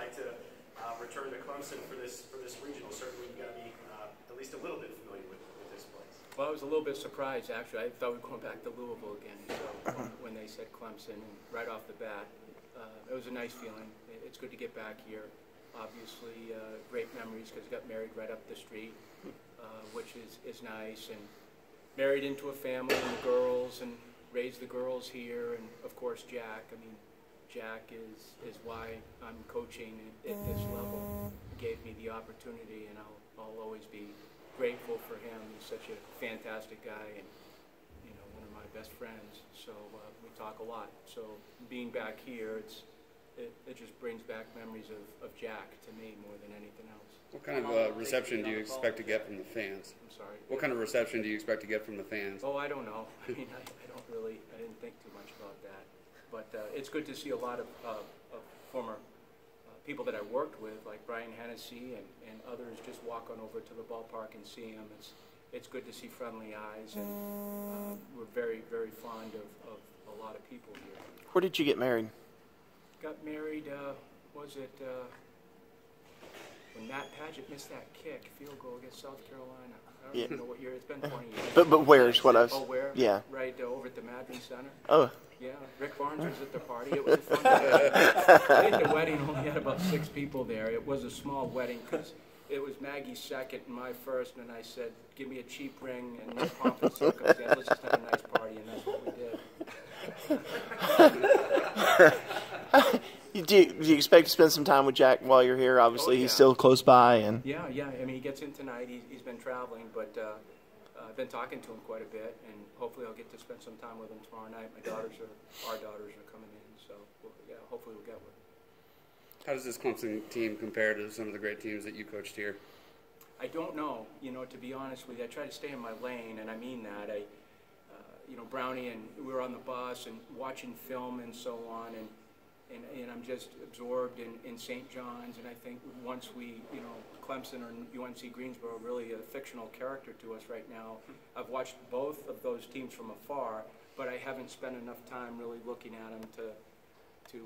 like to return to Clemson for this regional? Certainly, you got to be at least a little bit familiar with this place. Well, I was a little bit surprised, actually. I thought we were going back to Louisville again. So when they said Clemson, and right off the bat, it was a nice feeling. It's good to get back here. Obviously, great memories because I got married right up the street, which is nice, and married into a family and the girls, and raised the girls here, and of course Jack. I mean, Jack is why I'm coaching at this level. He gave me the opportunity, and I'll always be grateful for him. He's such a fantastic guy, and one of my best friends. So we talk a lot. So being back here, it just brings back memories of Jack to me more than anything else. What kind of reception do you expect to get from the fans? I'm sorry. What kind of reception do you expect to get from the fans? Oh, I don't know. I mean, I didn't think too much about that. But it's good to see a lot of former people that I worked with, like Brian Hennessy and others, just walk on over to the ballpark and see him. It's good to see friendly eyes, and we're very, very fond of a lot of people here. Where did you get married? Got married, was it when Matt Padgett missed that kick, field goal against South Carolina. I don't even know what year. It's been 20 years. But where's what I was? Oh, where? Yeah. Right over at the Madden Center. Oh. Yeah, Rick Barnes was at the party. It was a fun day. I think the wedding only had about 6 people there. It was a small wedding because it was Maggie's second and my first, and I said, give me a cheap ring and no pomp and circumstance. Let's just have a nice party, and that's what we did. Do you expect to spend some time with Jack while you're here? Obviously, he's still close by. And Yeah. I mean, he gets in tonight. He's been traveling, but I've been talking to him quite a bit, and hopefully I'll get to spend some time with him tomorrow night. Our daughters are coming in, so hopefully we'll get one. How does this Clemson team compare to some of the great teams that you coached here? I don't know. To be honest with you, I try to stay in my lane, and I mean that. Brownie, and we were on the bus and watching film and so on, and I'm just absorbed in St. John's, and I think once we, Clemson or UNC Greensboro, really a fictional character to us right now. I've watched both of those teams from afar, but I haven't spent enough time really looking at them to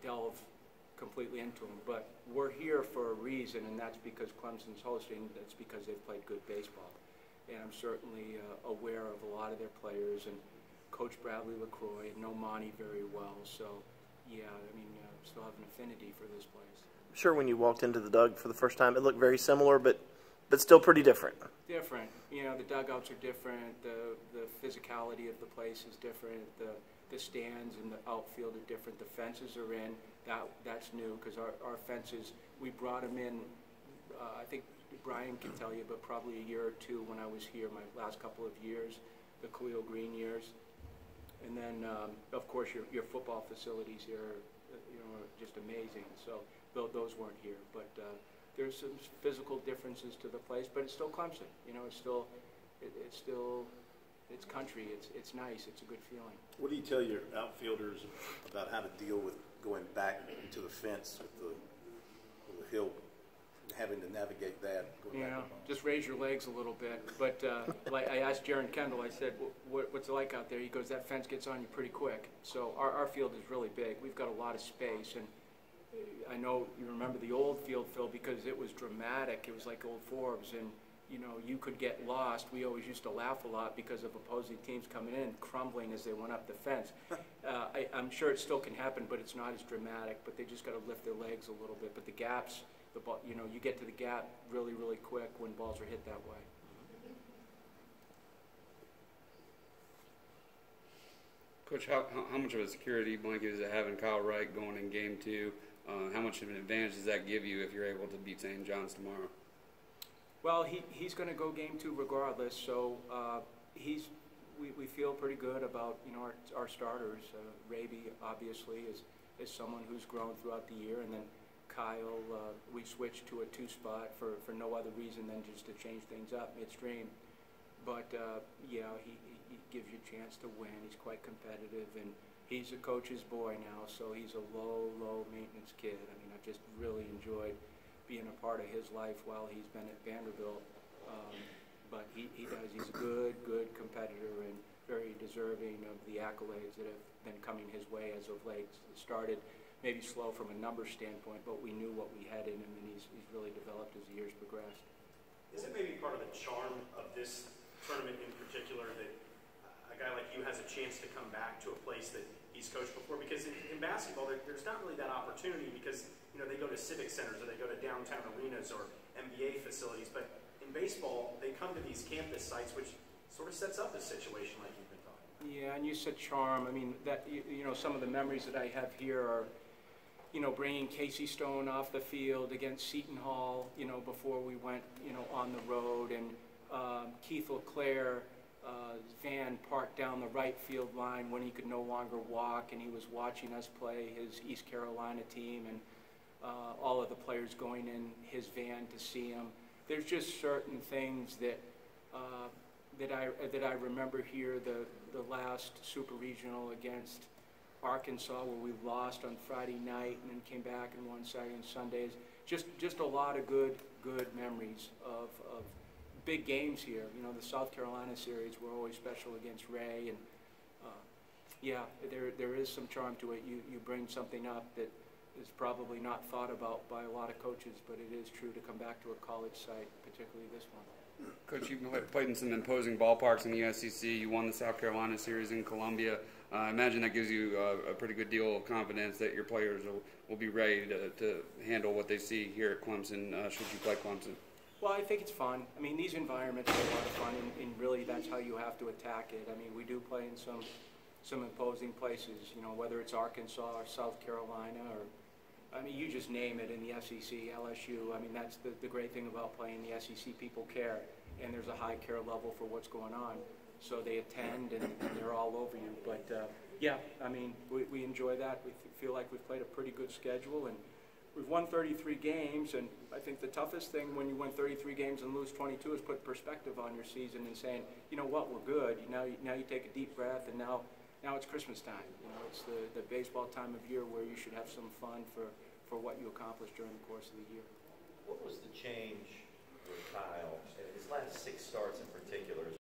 delve completely into them. But we're here for a reason, and that's because Clemson's hosting. That's because they've played good baseball. And I'm certainly aware of a lot of their players, and Coach Bradley LaCroix, know Monty very well. So, yeah, I mean, still have an affinity for this place. I'm sure when you walked into the Doug for the first time, it looked very similar, but still pretty different. Different. The dugouts are different. The physicality of the place is different. The stands and the outfield are different. The fences are in. That's new because our fences, we brought them in, I think Brian can tell you, but probably a year or two when I was here, my last couple of years, the Khalil Green years. And then, of course, your football facilities here are just amazing. So those weren't here. But there's some physical differences to the place, but it's still Clemson. It's country. It's nice. It's a good feeling. What do you tell your outfielders about how to deal with going back to the fence with the hill, having to navigate that? Just raise your legs a little bit. But like I asked Jaron Kendall, I said, what's it like out there? He goes, that fence gets on you pretty quick. So our field is really big. We've got a lot of space, and I know you remember the old field, Phil, because it was dramatic. It was like old Forbes, and you could get lost. We always used to laugh a lot because of opposing teams coming in, crumbling as they went up the fence. I'm sure it still can happen, but it's not as dramatic. But they just got to lift their legs a little bit. But the gaps, the ball, you get to the gap really, really quick when balls are hit that way. Coach, how much of a security blanket does it have in Kyle Wright going in Game 2? How much of an advantage does that give you if you're able to beat St. John's tomorrow? Well, he's going to go Game 2 regardless. So we feel pretty good about our starters. Raby obviously is someone who's grown throughout the year, and then Kyle, we switched to a 2-spot for no other reason than just to change things up midstream. But yeah, he gives you a chance to win. He's quite competitive, and he's a coach's boy now, so he's a low maintenance kid. I mean, I've just really enjoyed being a part of his life while he's been at Vanderbilt. But he's a good competitor and very deserving of the accolades that have been coming his way as of late. It started maybe slow from a numbers standpoint, but we knew what we had in him, and he's really developed as the years progressed. Is it maybe part of the charm of this tournament in particular that a guy like you has a chance to come back to a place that he's coached before? Because in basketball, there's not really that opportunity because, you know, they go to civic centers or they go to downtown arenas or NBA facilities. But in baseball, they come to these campus sites, which sort of sets up a situation like you've been talking about. Yeah, and you said charm. I mean, that you know, some of the memories that I have here are, you know, bringing Casey Stone off the field against Seton Hall, you know, before we went, you know, on the road, and Keith LeClaire, van parked down the right field line when he could no longer walk, and he was watching us play his East Carolina team, and all of the players going in his van to see him. There's just certain things that that I remember here. The last Super Regional against Arkansas, where we lost on Friday night and then came back and won Saturday and Sundays. Just a lot of good memories of big games here. You know, the South Carolina series were always special against Ray, and yeah, there is some charm to it. You bring something up that is probably not thought about by a lot of coaches, but it is true to come back to a college site, particularly this one. Coach, you've played in some imposing ballparks in the SEC. You won the South Carolina series in Columbia. I imagine that gives you a pretty good deal of confidence that your players will be ready to handle what they see here at Clemson should you play Clemson. Well, I think it's fun. I mean, these environments are a lot of fun, and really that's how you have to attack it. I mean, we do play in some imposing places, you know, whether it's Arkansas or South Carolina, or, I mean, you just name it in the SEC, LSU. I mean, that's the great thing about playing the SEC. People care, and there's a high care level for what's going on. So they attend, and they're all over you. But, yeah, I mean, we enjoy that. We feel like we've played a pretty good schedule, and we've won 33 games. And I think the toughest thing when you win 33 games and lose 22 is put perspective on your season and saying, you know what, we're good. Now you take a deep breath, and now it's Christmas time. You know, it's the baseball time of year where you should have some fun for what you accomplished during the course of the year. What was the change with Kyle? His last 6 starts in particular,